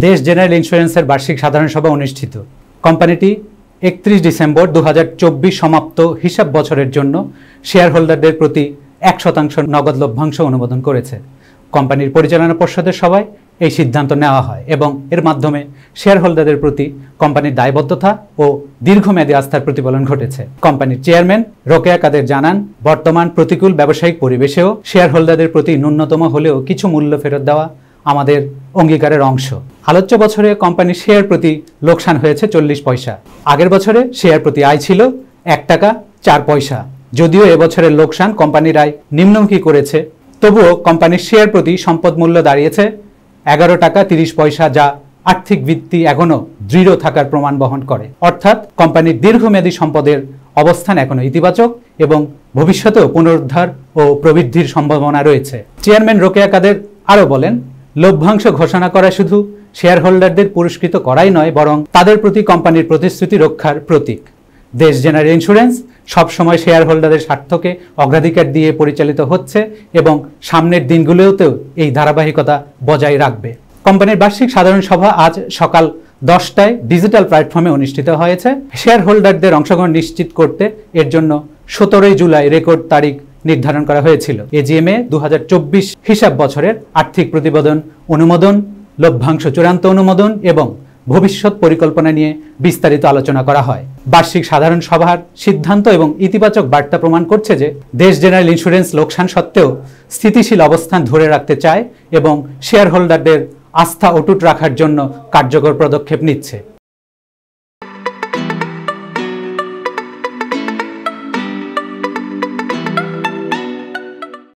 দেশ জেনারেল ইন্স্যুরেন্সের বার্ষিক সাধারণ সভা অনুষ্ঠিত। কোম্পানিটি 31 ডিসেম্বর 2024 সমাপ্ত হিসাব বছরের জন্য শেয়ার হোল্ডারদের প্রতি 1% নগদ লভ্যাংশ অনুমোদন করেছে। কোম্পানির পরিচালনা পর্ষদের সভায় এই সিদ্ধান্ত নেওয়া হয় এবং এর মাধ্যমে শেয়ার হোল্ডারদের প্রতি কোম্পানির দায়বদ্ধতা ও দীর্ঘমেয়াদী আস্থার প্রতিফলন ঘটেছে। কোম্পানির চেয়ারম্যান রোকেয়া কাদের জানান, বর্তমান প্রতিকূল ব্যবসায়িক পরিবেশেও শেয়ার হোল্ডারদের প্রতি ন্যূনতম হলেও কিছু মূল্য ফেরত দেওয়া আমাদের অঙ্গীকারের অংশ। আলোচ্য বছরে কোম্পানির শেয়ার প্রতি লোকসান হয়েছে 40 পয়সা। আগের বছরে শেয়ার প্রতি আয় ছিল 1 টাকা 4 পয়সা। যদিও এবছরের লোকসান কোম্পানির আয় নিম্নমুখী করেছে, তবুও কোম্পানির শেয়ার প্রতি সম্পদ মূল্য দাঁড়িয়েছে 11 টাকা 30 পয়সা, যা আর্থিক ভিত্তি এখনও দৃঢ় থাকার প্রমাণ বহন করে। অর্থাৎ কোম্পানির দীর্ঘমেয়াদী সম্পদের অবস্থান এখনও ইতিবাচক এবং ভবিষ্যতেও পুনরুদ্ধার ও প্রবৃদ্ধির সম্ভাবনা রয়েছে। চেয়ারম্যান রোকেয়া কাদের আরও বলেন, লভ্যাংশ ঘোষণা করা শুধু শেয়ার হোল্ডারদের পুরস্কৃত করাই নয়, বরং তাদের প্রতি কোম্পানির প্রতিশ্রুতি রক্ষার প্রতীক। দেশ জেনারেল ইন্স্যুরেন্স সবসময় শেয়ার হোল্ডারদের স্বার্থকে অগ্রাধিকার দিয়ে পরিচালিত হচ্ছে এবং সামনের দিনগুলোতেও এই ধারাবাহিকতা বজায় রাখবে। কোম্পানির বার্ষিক সাধারণ সভা আজ সকাল 10টায় ডিজিটাল প্ল্যাটফর্মে অনুষ্ঠিত হয়েছে। শেয়ার হোল্ডারদের অংশগ্রহণ নিশ্চিত করতে এর জন্য 17 জুলাই রেকর্ড তারিখ নির্ধারণ করা হয়েছিল। এজিএমে 2024 হিসাব বছরের আর্থিক প্রতিবেদন অনুমোদন, লভ্যাংশ চূড়ান্ত অনুমোদন এবং ভবিষ্যৎ পরিকল্পনা নিয়ে বিস্তারিত আলোচনা করা হয়। বার্ষিক সাধারণ সভার সিদ্ধান্ত এবং ইতিবাচক বার্তা প্রমাণ করছে যে দেশ জেনারেল ইন্স্যুরেন্স লোকসান সত্ত্বেও স্থিতিশীল অবস্থান ধরে রাখতে চায় এবং শেয়ার হোল্ডারদের আস্থা অটুট রাখার জন্য কার্যকর পদক্ষেপ নিচ্ছে।